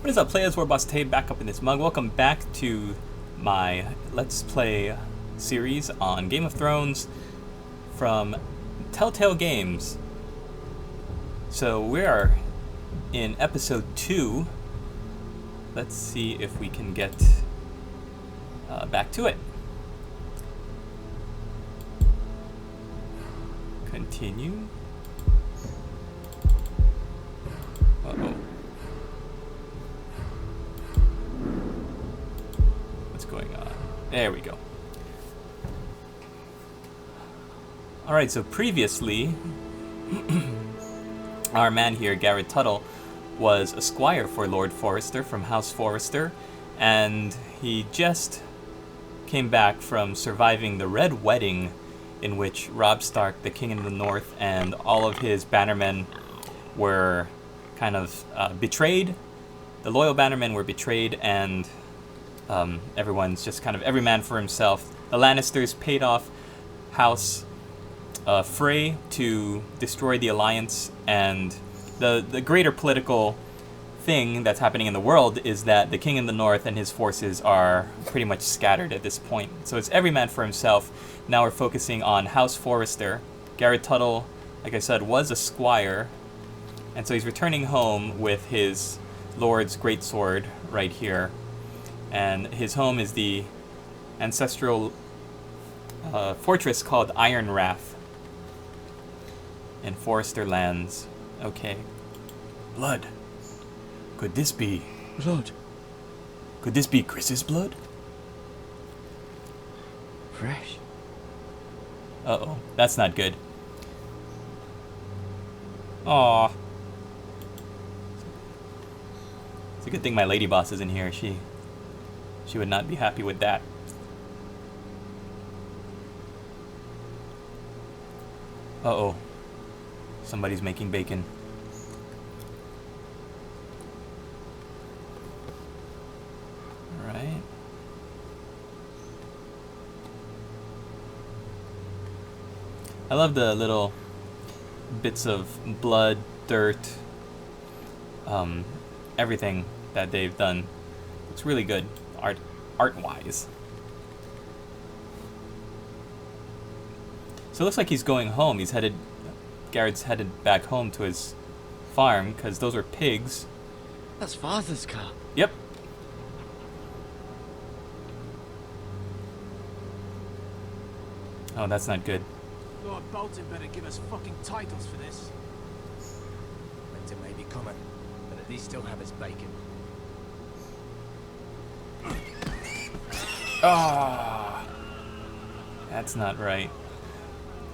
What is up, players? WarbossTae back up in this mug. Welcome back to my Let's Play series on Game of Thrones from Telltale Games. So we are in episode 2. Let's see if we can get back to it. Continue. Uh-oh. What's going on? There we go. Alright, so previously, our man here, Garrett Tuttle, was a squire for Lord Forrester from House Forrester, and he just came back from surviving the Red Wedding, in which Robb Stark, the King in the North, and all of his bannermen were kind of betrayed. The loyal bannermen were betrayed, and everyone's just kind of every man for himself. The Lannisters paid off House Frey to destroy the Alliance, and the greater political thing that's happening in the world is that the King in the North and his forces are pretty much scattered at this point. So it's every man for himself. Now we're focusing on House Forrester. Garrett Tuttle, like I said, was a squire, and so he's returning home with his lord's greatsword right here. And his home is the ancestral fortress called Iron Wrath in Forrester lands. Okay. Blood. Could this be... Blood? Could this be Chris's blood? Fresh? Uh-oh. That's not good. Aww. It's a good thing my lady boss isn't here. She would not be happy with that. Uh-oh. Somebody's making bacon. Alright. I love the little bits of blood, dirt, everything that they've done. It's really good, art-wise. So it looks like he's going home. Garrett's headed back home to his farm, because those are pigs. That's Father's car. Yep. Oh, that's not good. Lord Bolton better give us fucking titles for this. Winter may be coming, but at least he'll have his bacon. Ah, that's not right.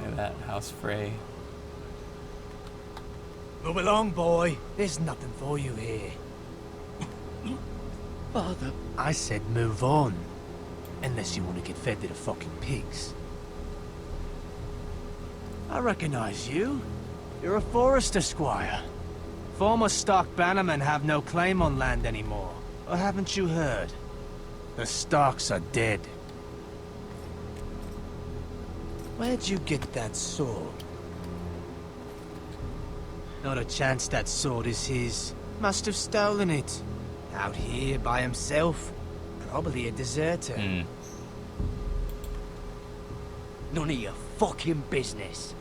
Look at that, House Frey. Move along, boy. There's nothing for you here. Father, I said move on. Unless you want to get fed to the fucking pigs. I recognize you. You're a Forrester squire. Former Stark bannermen have no claim on land anymore. Or haven't you heard? The Starks are dead. Where'd you get that sword? Not a chance that sword is his. Must have stolen it. Out here by himself. Probably a deserter. None of your fucking business.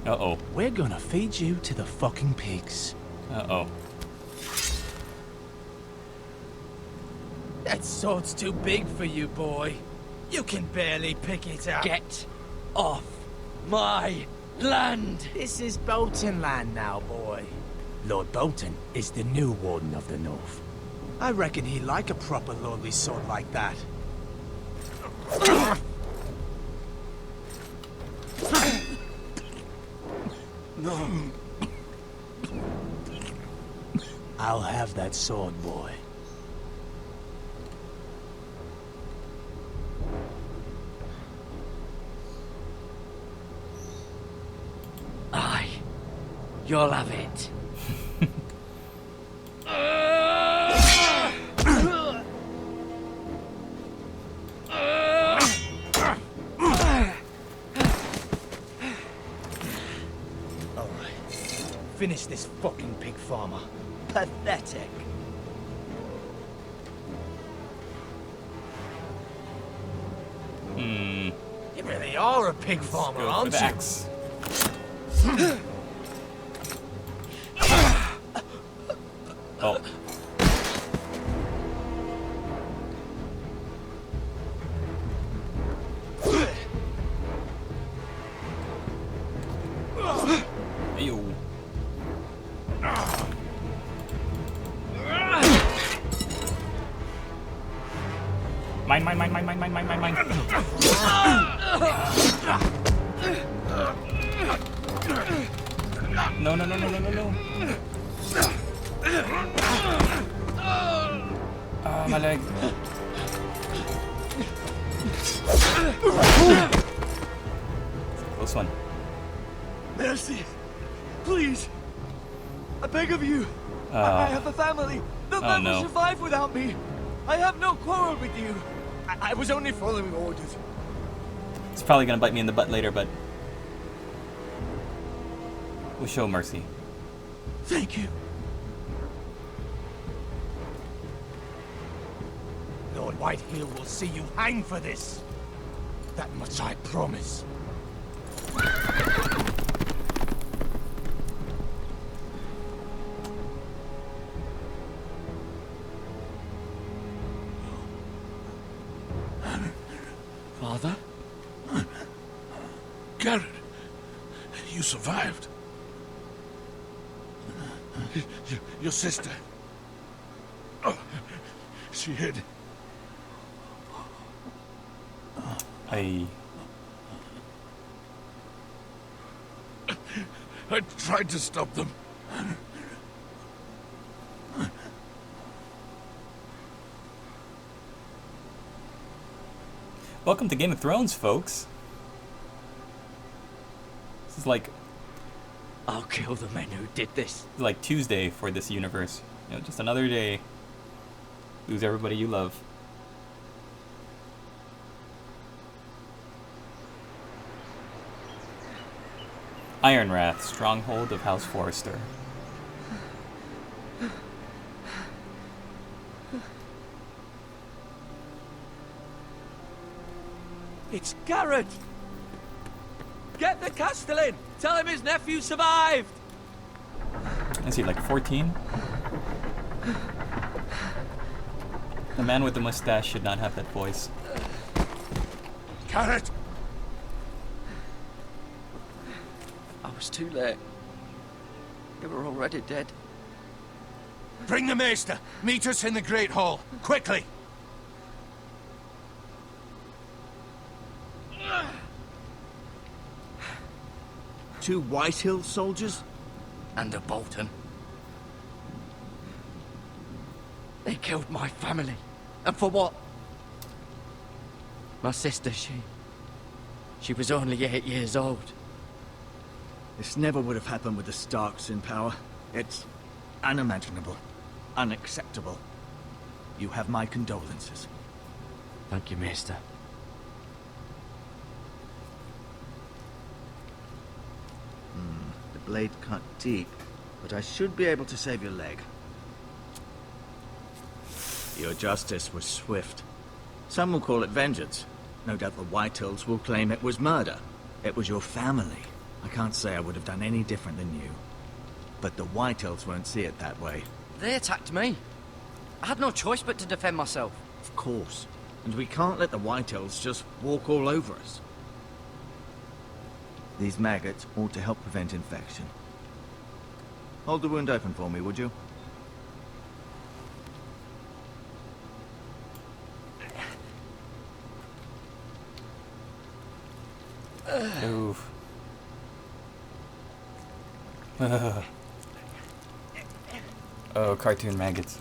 Uh-oh. We're gonna feed you to the fucking pigs. Uh-oh. That sword's too big for you, boy. You can barely pick it up. Get off my land! This is Bolton land now, boy. Lord Bolton is the new Warden of the North. I reckon he'd like a proper lordly sword like that. No. I'll have that sword, boy. Aye. You'll have it. Finish this fucking pig farmer. Pathetic. Hmm. You really are a pig farmer, Go for aren't the you? axe. Oh. Ew. Mine. No. Ah, my leg. Close one. Mercy. Please. I beg of you. I have a family. They'll never survive without me. I have no quarrel with you. I was only following orders. It's probably gonna bite me in the butt later, but we'll show mercy. Thank you. Lord Whitehill will see you hang for this. That much I promise. Father? Garrett, you survived. Your sister. Oh, she hid. I tried to stop them. Welcome to Game of Thrones, folks. This is like I'll kill the men who did this. Tuesday for this universe. You know, just another day. Lose everybody you love. Ironrath, stronghold of House Forrester. It's Garrett! Get the Castellan! Tell him his nephew survived! Is he like 14? The man with the mustache should not have that voice. Garrett! I was too late. They were already dead. Bring the Maester! Meet us in the Great Hall! Quickly! Two Whitehill soldiers? And a Bolton. They killed my family. And for what? My sister, she was only 8 years old. This never would have happened with the Starks in power. It's unimaginable. Unacceptable. You have my condolences. Thank you, Maester. The blade cut deep, but I should be able to save your leg. Your justice was swift. Some will call it vengeance. No doubt the Whitehills will claim it was murder. It was your family. I can't say I would have done any different than you. But the Whitehills won't see it that way. They attacked me. I had no choice but to defend myself. Of course. And we can't let the Whitehills just walk all over us. These maggots ought to help prevent infection. Hold the wound open for me, would you? Oof. Oh, cartoon maggots.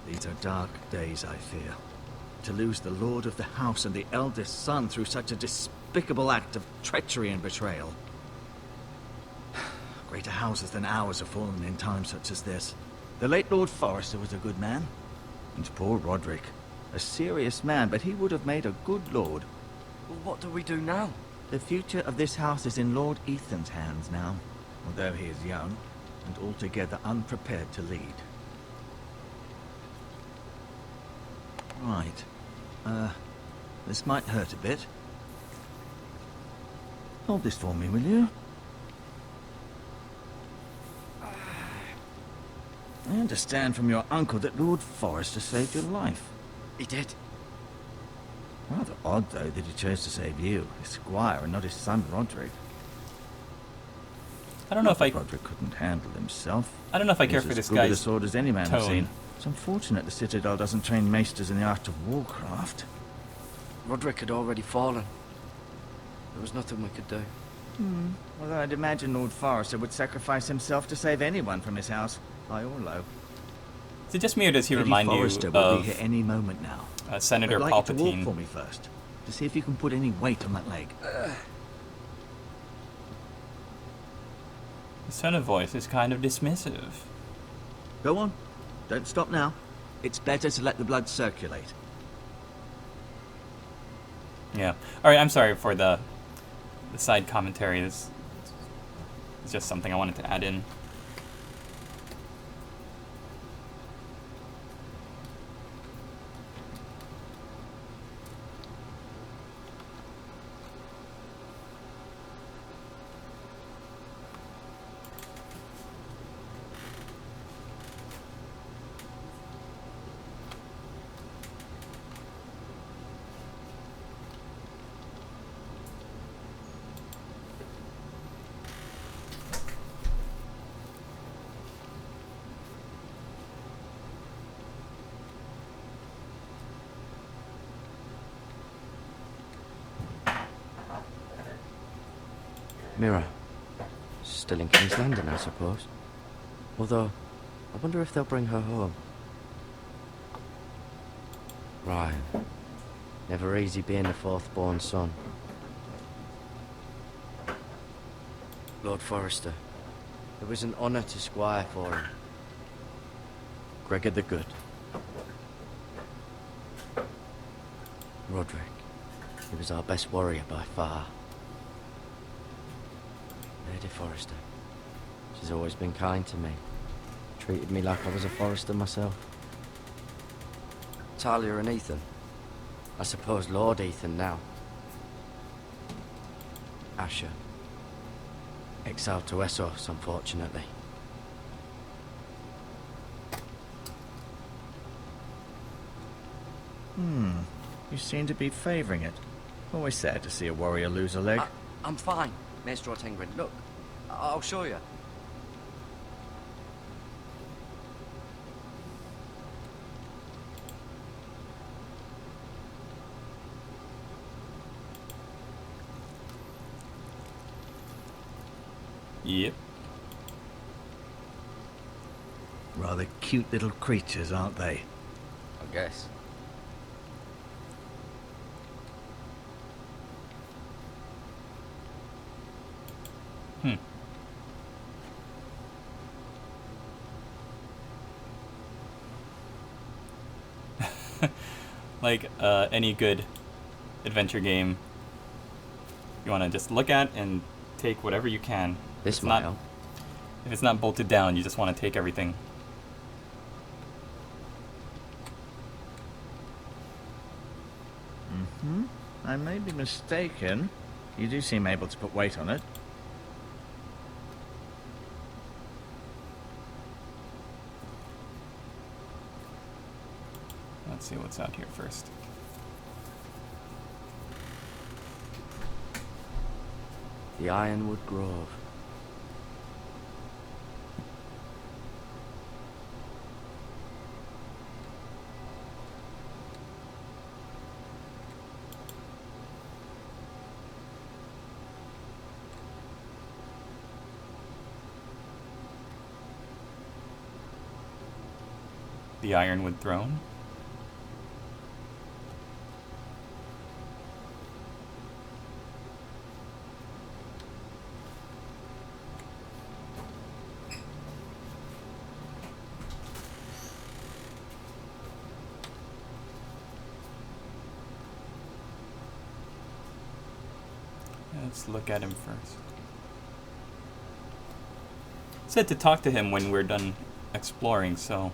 These are dark days, I fear. To lose the lord of the house and the eldest son through such a despicable act of treachery and betrayal. Greater houses than ours have fallen in times such as this. The late Lord Forrester was a good man. And poor Roderick. A serious man, but he would have made a good lord. Well, what do we do now? The future of this house is in Lord Ethan's hands now. Although he is young. and altogether unprepared to lead. Right. This might hurt a bit. Hold this for me, will you? I understand from your uncle that Lord Forrester saved your life. He did. Rather odd, though, that he chose to save you, his squire, and not his son Roderick. I don't know if I Roderick couldn't handle himself. I don't know if I He care was for as this good with a guy's sword as any man I've tone. seen. It's unfortunate the Citadel doesn't train maesters in the art of warcraft. Roderick had already fallen. There was nothing we could do. Although I'd imagine Lord Forrester would sacrifice himself to save anyone from his house, high or low. Is it just me or does he Lady remind you Forrester will be here of any moment now. Senator I'd like you to walk Palpatine? for me first, to see if you can put any weight on that leg. His tone of voice is kind of dismissive. Go on. Don't stop now. It's better to let the blood circulate. Yeah. Alright, I'm sorry for the side commentary. This is just something I wanted to add in. Mira. Still in King's Landing, I suppose. Although, I wonder if they'll bring her home. Ryan. Never easy being the fourth-born son. Lord Forrester. It was an honour to squire for him. Gregor the Good. Roderick. He was our best warrior by far. Lady Forrester. She's always been kind to me. Treated me like I was a Forrester myself. Talia and Ethan. I suppose Lord Ethan now. Asher. Exiled to Essos, unfortunately. You seem to be favouring it. Always sad to see a warrior lose a leg. I'm fine, Maestro Tengrin. Look, I'll show you. Yep. Rather cute little creatures, aren't they? I guess. Like any good adventure game, you want to just look at and take whatever you can. This It's might not, help. if it's not bolted down, you just want to take everything. I may be mistaken. You do seem able to put weight on it. Let's see what's out here first. The Ironwood Grove. The Ironwood Throne. Let's look at him first. said to talk to him when we're done exploring, so...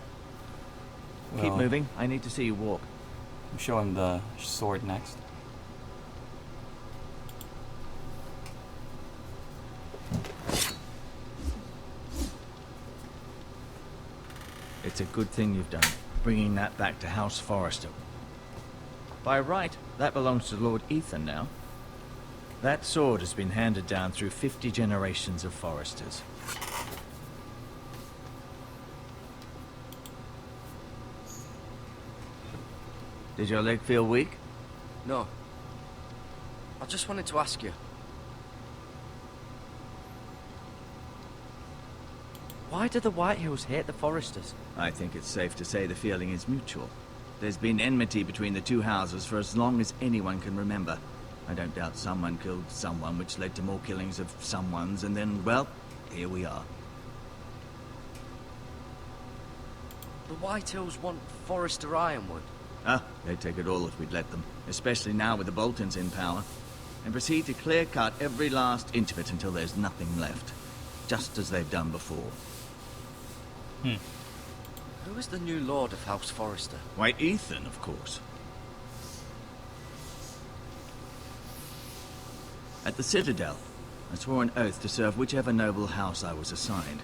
Keep moving. I need to see you walk. Show him the sword next. It's a good thing you've done, bringing that back to House Forrester. By right, that belongs to Lord Ethan now. That sword has been handed down through 50 generations of Forresters. Did your leg feel weak? No. I just wanted to ask you. Why do the Whitehills hate the Forresters? I think it's safe to say the feeling is mutual. There's been enmity between the two houses for as long as anyone can remember. I don't doubt someone killed someone, which led to more killings of someones, and then, well, here we are. The Whitehills want Forrester Ironwood. Ah, they'd take it all if we'd let them, especially now with the Boltons in power, and proceed to clear-cut every last inch of it until there's nothing left, just as they've done before. Who is the new Lord of House Forrester? Why, Ethan, of course. At the Citadel, I swore an oath to serve whichever noble house I was assigned.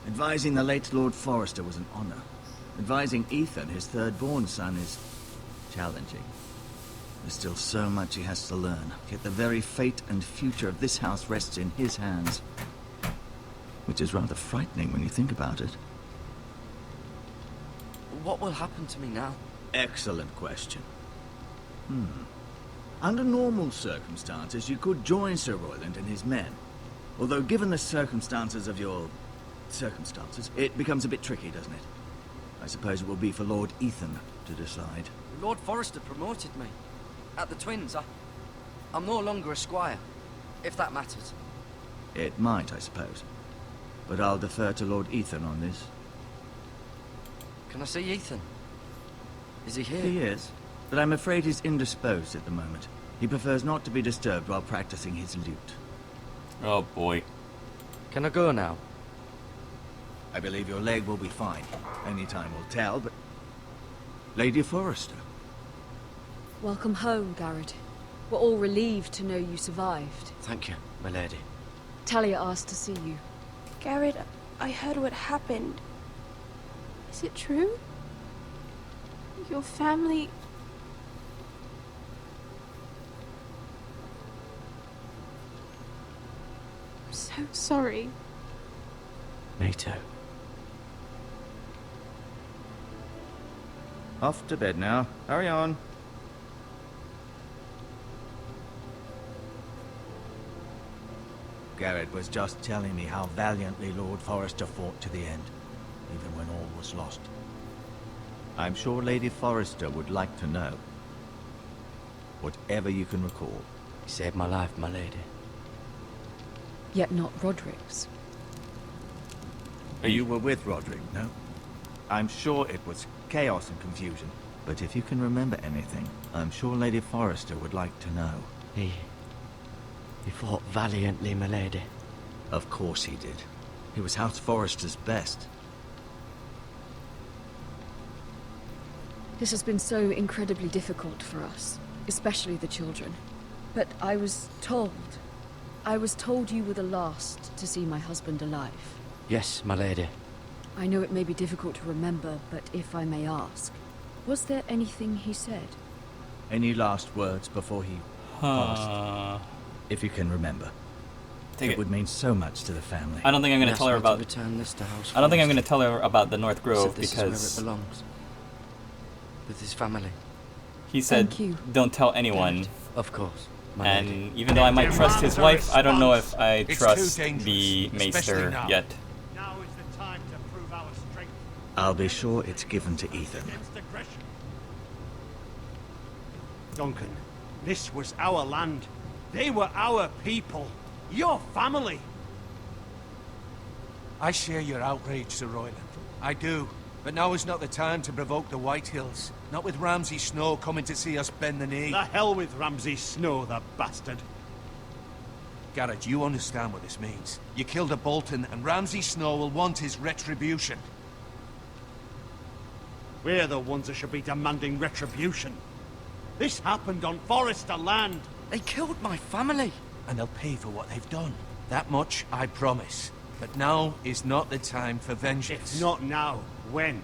Advising the late Lord Forrester was an honor. Advising Ethan, his third-born son, is challenging. There's still so much he has to learn, yet the very fate and future of this house rests in his hands. Which is rather frightening when you think about it. What will happen to me now? Excellent question. Under normal circumstances, you could join Sir Royland and his men. Although given the circumstances of your... circumstances, it becomes a bit tricky, doesn't it? I suppose it will be for Lord Ethan to decide. Lord Forrester promoted me. At the Twins, I'm no longer a squire, if that matters. It might, I suppose. But I'll defer to Lord Ethan on this. Can I see Ethan? Is he here? He is, but I'm afraid he's indisposed at the moment. He prefers not to be disturbed while practicing his lute. Oh boy. Can I go now? I believe your leg will be fine. Only time will tell, but... Lady Forrester. Welcome home, Garrett. We're all relieved to know you survived. Thank you, my lady. Talia asked to see you. Garrett, I heard what happened. Is it true? Your family... I'm so sorry. Me too. Off to bed now. Hurry on. Garrett was just telling me how valiantly Lord Forrester fought to the end, even when all was lost. I'm sure Lady Forrester would like to know. Whatever you can recall. He saved my life, my lady. Yet not Roderick's. You were with Roderick, no? I'm sure it was chaos and confusion. But if you can remember anything, I'm sure Lady Forrester would like to know. He fought valiantly, my lady. Of course he did. He was House Forrester's best. This has been so incredibly difficult for us, especially the children. But I was told you were the last to see my husband alive. Yes, my lady. I know it may be difficult to remember, but if I may ask, was there anything he said? Any last words before he passed? If you can remember. It would mean so much to the family. I don't think I'm going to tell her about... Return this to House I don't think I'm going to Forrester. tell her about the North Grove Said this because... is where it belongs. With his family. He said, Thank you. don't tell anyone. Garrett. Of course, my And lady. even though I might trust his wife, I don't know if I It's trust too dangerous, the especially maester now. yet. Now is the time to prove our strength I'll be sure it's given to Ethan. against aggression. Duncan, this was our land. They were our people. Your family. I share your outrage, Sir Royland. I do. But now is not the time to provoke the Whitehills. Not with Ramsay Snow coming to see us bend the knee. The hell with Ramsay Snow, the bastard. Garrett, you understand what this means. You killed a Bolton, and Ramsay Snow will want his retribution. We're the ones that should be demanding retribution. This happened on Forrester land. They killed my family. And they'll pay for what they've done. That much, I promise. But now is not the time for vengeance. If not now, when?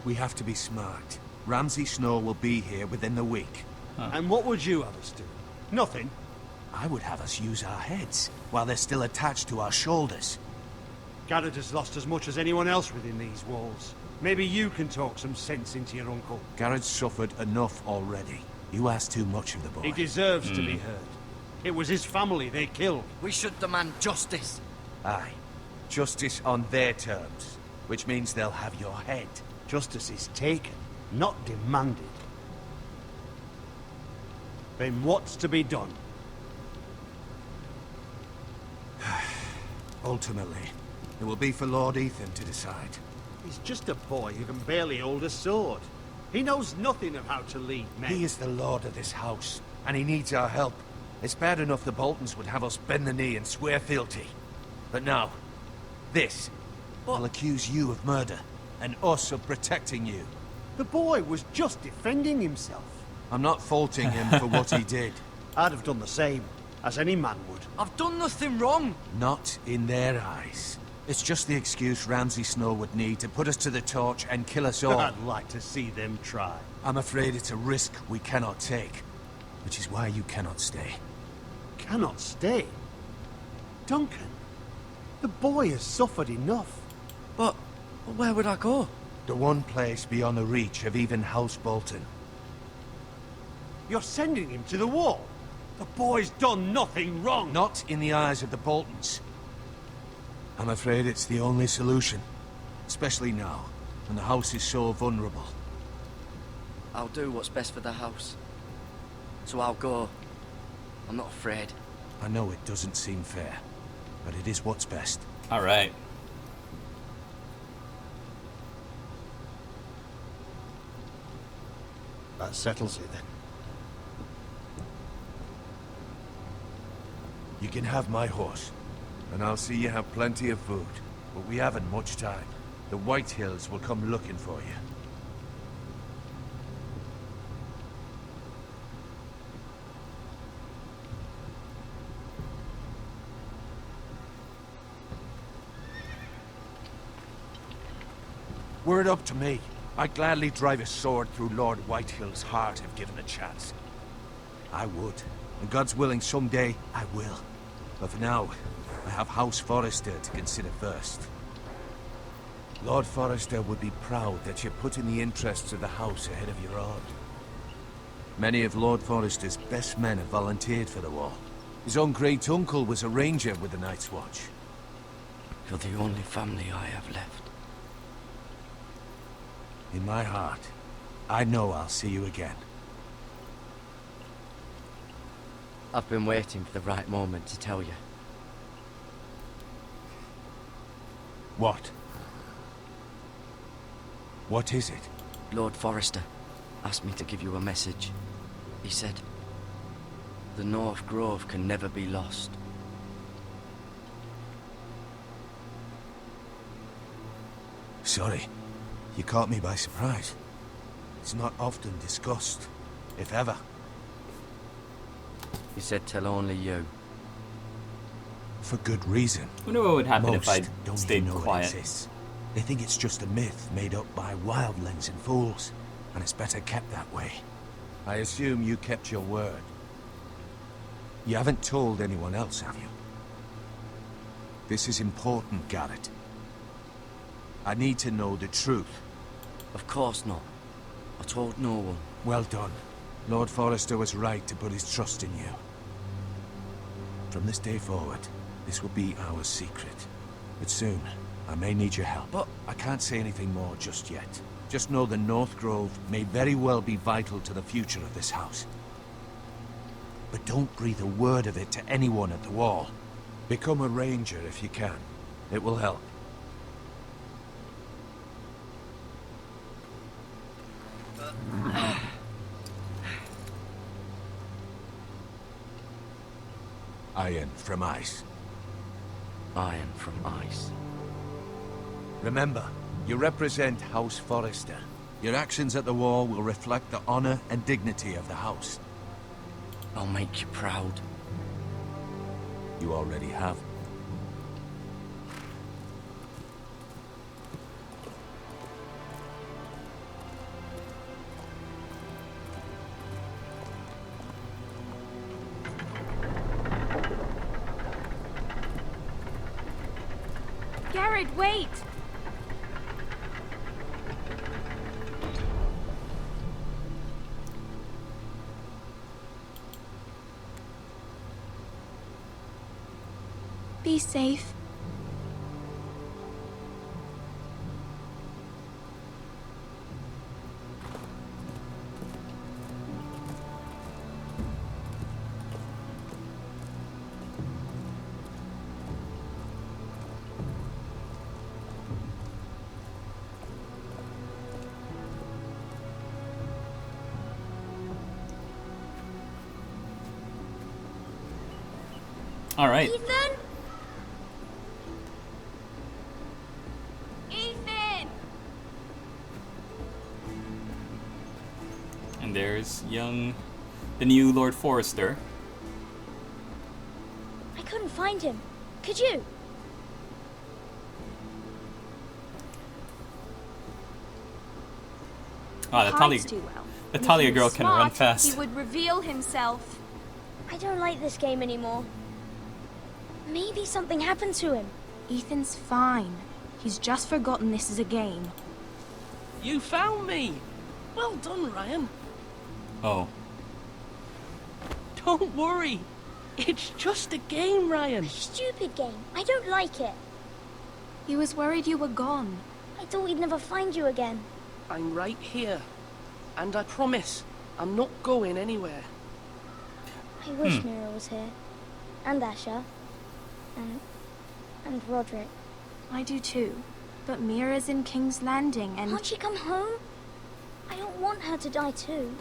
We have to be smart. Ramsay Snow will be here within the week. And what would you have us do? Nothing. I would have us use our heads, while they're still attached to our shoulders. Garrett has lost as much as anyone else within these walls. Maybe you can talk some sense into your uncle. Garrett's suffered enough already. You ask too much of the boy. He deserves to be heard. It was his family they killed. We should demand justice. Aye. Justice on their terms, which means they'll have your head. Justice is taken, not demanded. Then what's to be done? Ultimately, it will be for Lord Ethan to decide. He's just a boy who can barely hold a sword. He knows nothing of how to lead men. He is the lord of this house, and he needs our help. It's bad enough the Boltons would have us bend the knee and swear fealty. But now, this will accuse you of murder, and us of protecting you. The boy was just defending himself. I'm not faulting him for what he did. I'd have done the same, as any man would. I've done nothing wrong. Not in their eyes. It's just the excuse Ramsay Snow would need to put us to the torch and kill us all. I'd like to see them try. I'm afraid it's a risk we cannot take, which is why you cannot stay. Cannot stay? Duncan, the boy has suffered enough. But where would I go? The one place beyond the reach of even House Bolton. You're sending him to the wall? The boy's done nothing wrong. Not in the eyes of the Boltons. I'm afraid it's the only solution. Especially now, when the house is so vulnerable. I'll do what's best for the house. So I'll go. I'm not afraid. I know it doesn't seem fair, but it is what's best. All right. That settles it then. You can have my horse, and I'll see you have plenty of food. But we haven't much time. The White Hills will come looking for you. Were it up to me, I'd gladly drive a sword through Lord Whitehill's heart if given a chance. I would, and God's willing someday I will. But for now, I have House Forrester to consider first. Lord Forrester would be proud that you're putting the interests of the house ahead of your own. Many of Lord Forrester's best men have volunteered for the war. His own great-uncle was a ranger with the Night's Watch. You're the only family I have left. In my heart, I know I'll see you again. I've been waiting for the right moment to tell you. What? What is it? Lord Forrester asked me to give you a message. He said, the North Grove can never be lost. Sorry, you caught me by surprise. It's not often discussed, if ever. He said tell only you. For good reason. I wonder what would happen if I Most don't stayed even know quiet. it exists. They think it's just a myth made up by wildlings and fools, and it's better kept that way. I assume you kept your word. You haven't told anyone else, have you? This is important, Garrett. I need to know the truth. Of course not. I told no one. Well done. Lord Forrester was right to put his trust in you. From this day forward, this will be our secret. But soon, I may need your help. But I can't say anything more just yet. Just know the North Grove may very well be vital to the future of this house. But don't breathe a word of it to anyone at the wall. Become a ranger if you can. It will help. Iron from ice. Iron from ice. Remember, you represent House Forrester. Your actions at the wall will reflect the honor and dignity of the house. I'll make you proud. You already have. Garrett, wait! Be safe. All right. Ethan? Ethan! And there's the new Lord Forrester. I couldn't find him. Could you? Ah, the Hides too well. the And if Talia he girl was can run smart, fast. He would reveal himself. I don't like this game anymore. Maybe something happened to him. Ethan's fine. He's just forgotten this is a game. You found me! Well done, Ryan. Oh. Don't worry. It's just a game, Ryan. Stupid game. I don't like it. He was worried you were gone. I thought we'd never find you again. I'm right here. And I promise, I'm not going anywhere. I wish Mira was here. And Asher. And Roderick. I do too. But Mira's in King's Landing and... Can't she come home? I don't want her to die too.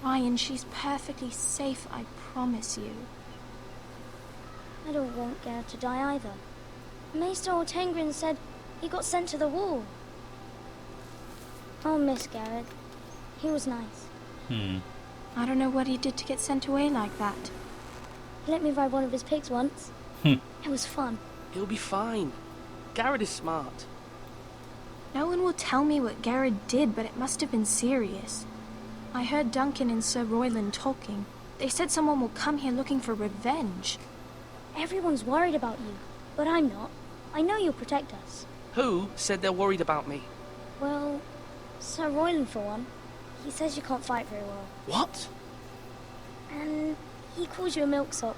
Ryan, she's perfectly safe, I promise you. I don't want Garrett to die either. Maester Ortengrin said he got sent to the wall. I'll miss Garrett. He was nice. I don't know what he did to get sent away like that. He let me ride one of his pigs once. It was fun. He'll be fine. Garrett is smart. No one will tell me what Garrett did, but it must have been serious. I heard Duncan and Sir Royland talking. They said someone will come here looking for revenge. Everyone's worried about you, but I'm not. I know you'll protect us. Who said they're worried about me? Well, Sir Royland for one. He says you can't fight very well. What? And he calls you a milksop.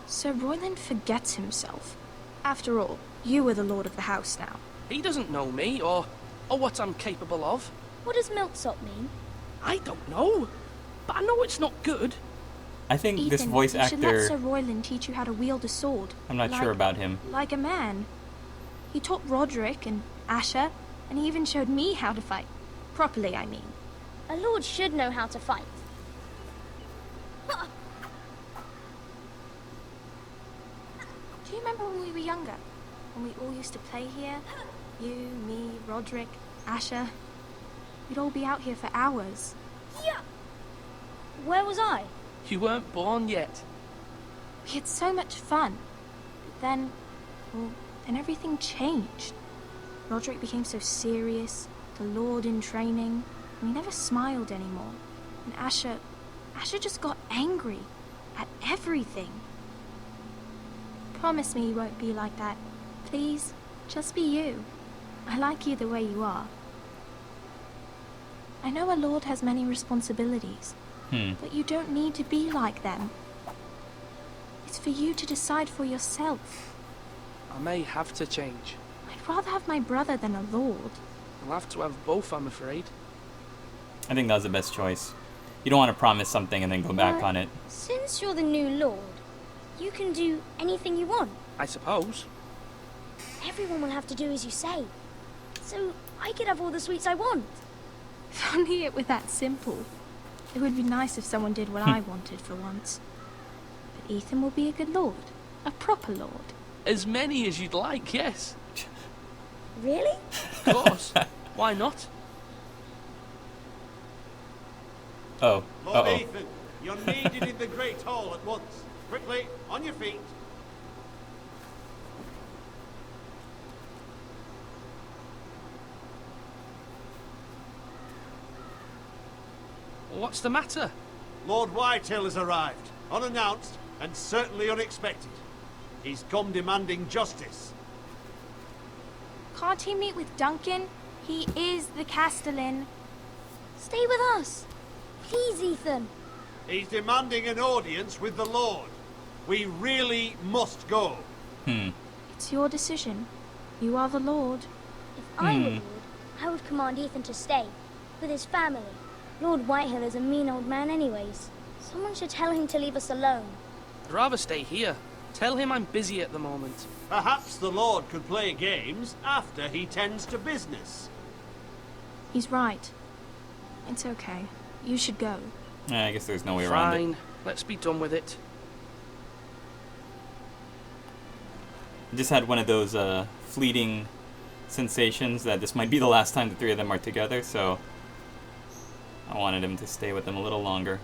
Sir Royland forgets himself. After all, you are the lord of the house now. He doesn't know me or what I'm capable of. What does milksop mean? I don't know. But I know it's not good. I think Ethan, this voice you should let Sir actor, Royland teach you how to wield a sword. I'm not sure about him. Like a man. He taught Roderick and Asher, and he even showed me how to fight. Properly, I mean. A lord should know how to fight. Do you remember when we were younger? When we all used to play here? You, me, Roderick, Asher. We'd all be out here for hours. Yeah. Where was I? You weren't born yet. We had so much fun. But then, well, then everything changed. Roderick became so serious, the lord in training, and he never smiled anymore. And Asher just got angry at everything. Promise me you won't be like that. Please, just be you. I like you the way you are. I know a lord has many responsibilities, but you don't need to be like them. It's for you to decide for yourself. I may have to change. I'd rather have my brother than a lord. I'll have to have both, I'm afraid. I think that was the best choice. You don't want to promise something and then go back on it. Since you're the new lord, you can do anything you want. I suppose. Everyone will have to do as you say. So I could have all the sweets I want. If only it were that simple. It would be nice if someone did what I wanted for once. But Ethan will be a good lord. A proper lord. As many as you'd like, yes. Really? Of course. Why not? Oh. Lord Uh-oh. Ethan, you're needed in the Great Hall at once. Quickly, on your feet. What's the matter? Lord Whitehill has arrived, unannounced and certainly unexpected. He's come demanding justice. Can't he meet with Duncan? He is the Castellan. Stay with us. Please, Ethan. He's demanding an audience with the Lord. We really must go. It's your decision. You are the lord. If I were Lord, I would command Ethan to stay, with his family. Lord Whitehill is a mean old man anyways. Someone should tell him to leave us alone. I'd rather stay here. Tell him I'm busy at the moment. Perhaps the Lord could play games after he tends to business. He's right. It's okay. You should go. Yeah, I guess there's no way around it. Fine. Let's be done with it. I just had one of those fleeting sensations that this might be the last time the three of them are together, so I wanted him to stay with them a little longer.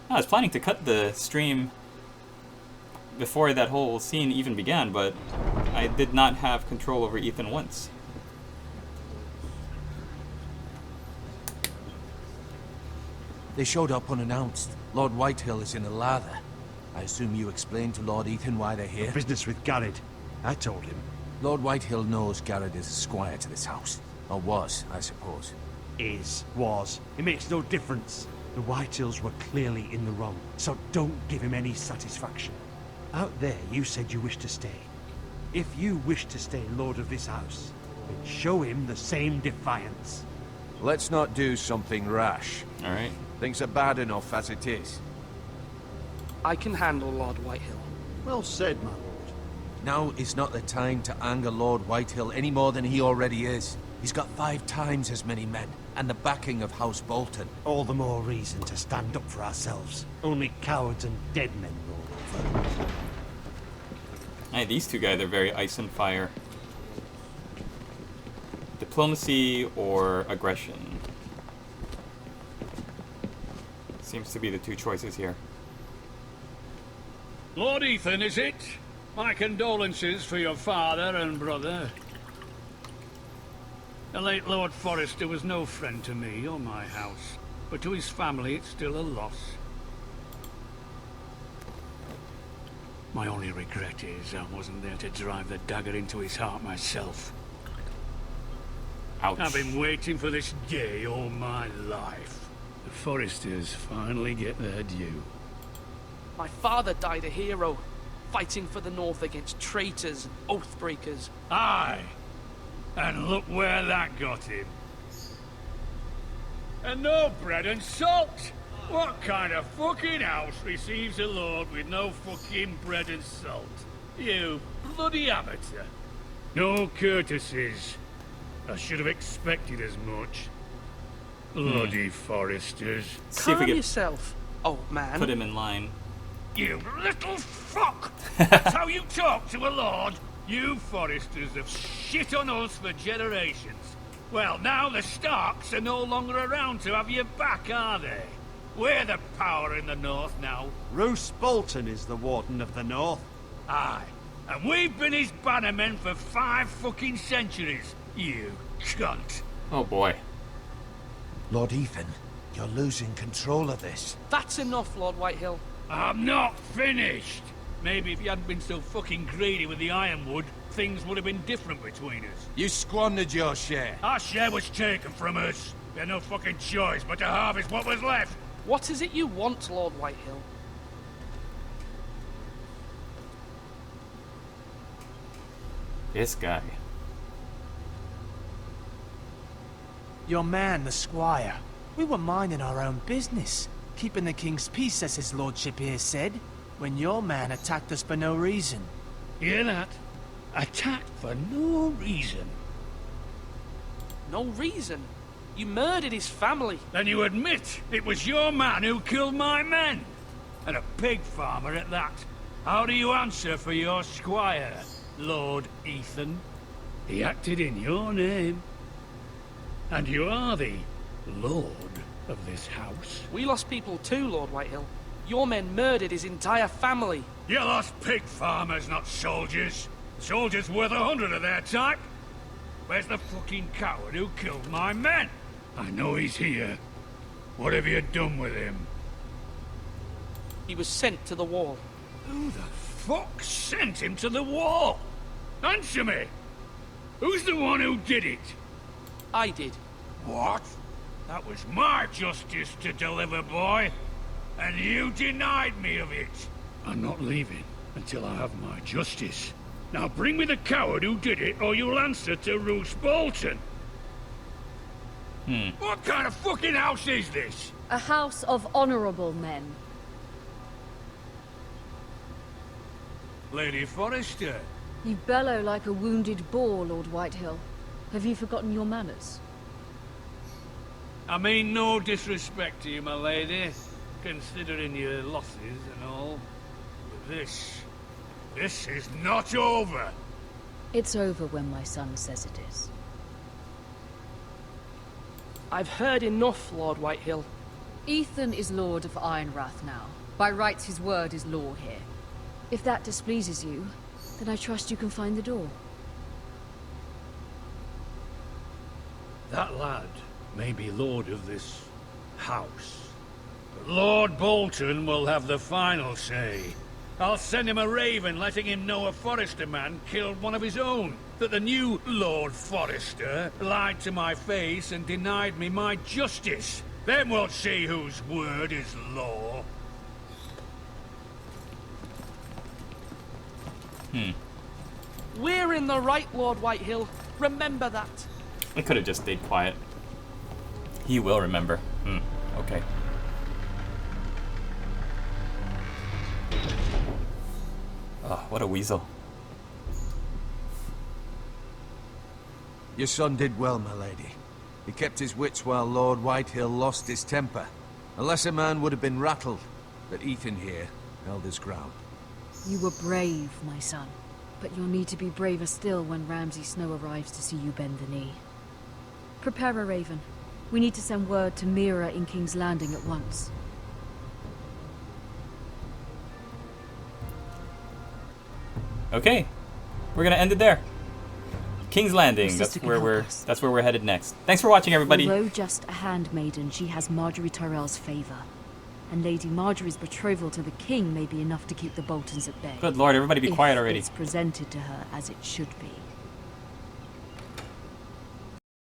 I was planning to cut the stream before that whole scene even began, but I did not have control over Ethan once. They showed up unannounced. Lord Whitehill is in a lather. I assume you explained to Lord Ethan why they're here? Business with Garrett. I told him. Lord Whitehill knows Garrett is a squire to this house. Or was, I suppose. Was. It makes no difference. The Whitehills were clearly in the wrong, so don't give him any satisfaction. Out there, you said you wished to stay. If you wish to stay lord of this house, then show him the same defiance. Let's not do something rash. Alright. Things are bad enough as it is. I can handle Lord Whitehill. Well said, my lord. Now is not the time to anger Lord Whitehill any more than he already is. He's got 5 times as many men, and the backing of House Bolton. All the more reason to stand up for ourselves. Only cowards and dead men roll over. Hey, these two guys are very ice and fire. Diplomacy or aggression? Seems to be the two choices here. Lord Ethan, is it? My condolences for your father and brother. The late Lord Forrester was no friend to me or my house, but to his family it's still a loss. My only regret is I wasn't there to drive the dagger into his heart myself. Ouch. I've been waiting for this day all my life. The Forresters finally get their due. My father died a hero, fighting for the North against traitors and oathbreakers. Aye, and look where that got him. And no bread and salt! What kind of fucking house receives a lord with no fucking bread and salt? You bloody amateur. No courtesies. I should have expected as much. Bloody Forresters. See if we Calm can yourself, old man. put him in line. You little fuck! That's how you talk to a lord? You Forresters have shit on us for generations. Well, now the Starks are no longer around to have your back, are they? We're the power in the North now. Roose Bolton is the Warden of the North. Aye. And we've been his bannermen for 5 fucking centuries. You cunt. Oh boy. Lord Ethan, you're losing control of this. That's enough, Lord Whitehill. I'm not finished. Maybe if you hadn't been so fucking greedy with the ironwood, things would have been different between us. You squandered your share. Our share was taken from us. We had no fucking choice but to harvest what was left. What is it you want, Lord Whitehill? This guy. Your man, the squire. We were minding our own business, keeping the king's peace, as his lordship here said, when your man attacked us for no reason. Hear that? Attacked for no reason. No reason. You murdered his family. Then you admit it was your man who killed my men? And a pig farmer at that. How do you answer for your squire, Lord Ethan? He acted in your name. And you are the lord of this house. We lost people too, Lord Whitehill. Your men murdered his entire family. You lost pig farmers, not soldiers. Soldiers worth 100 of their type. Where's the fucking coward who killed my men? I know he's here. What have you done with him? He was sent to the wall. Who the fuck sent him to the wall? Answer me! Who's the one who did it? I did. What? That was my justice to deliver, boy. And you denied me of it. I'm not leaving until I have my justice. Now bring me the coward who did it, or you'll answer to Roose Bolton. What kind of fucking house is this? A house of honorable men. Lady Forrester. You bellow like a wounded boar, Lord Whitehill. Have you forgotten your manners? I mean no disrespect to you, my lady, considering your losses and all. But this is not over. It's over when my son says it is. I've heard enough, Lord Whitehill. Ethan is Lord of Ironrath now. By rights, his word is law here. If that displeases you, then I trust you can find the door. That lad may be lord of this house, but Lord Bolton will have the final say. I'll send him a raven letting him know a Forrester man killed one of his own. That the new Lord Forrester lied to my face and denied me my justice. Then we'll see whose word is law. We're in the right, Lord Whitehill. Remember that. I could have just stayed quiet. He will remember. Okay. Oh, what a weasel. Your son did well, my lady. He kept his wits while Lord Whitehill lost his temper. A lesser man would have been rattled, but Ethan here held his ground. You were brave, my son. But you'll need to be braver still when Ramsay Snow arrives to see you bend the knee. Prepare a raven. We need to send word to Mira in King's Landing at once. Okay. We're gonna end it there. King's Landing, that's where we're headed next. Thanks for watching, everybody. Although just a handmaiden, she has Marjorie Tyrell's favor. And Lady Marjorie's betrothal to the king may be enough to keep the Boltons at bay. Good lord, everybody be quiet already. It's presented to her as it should be.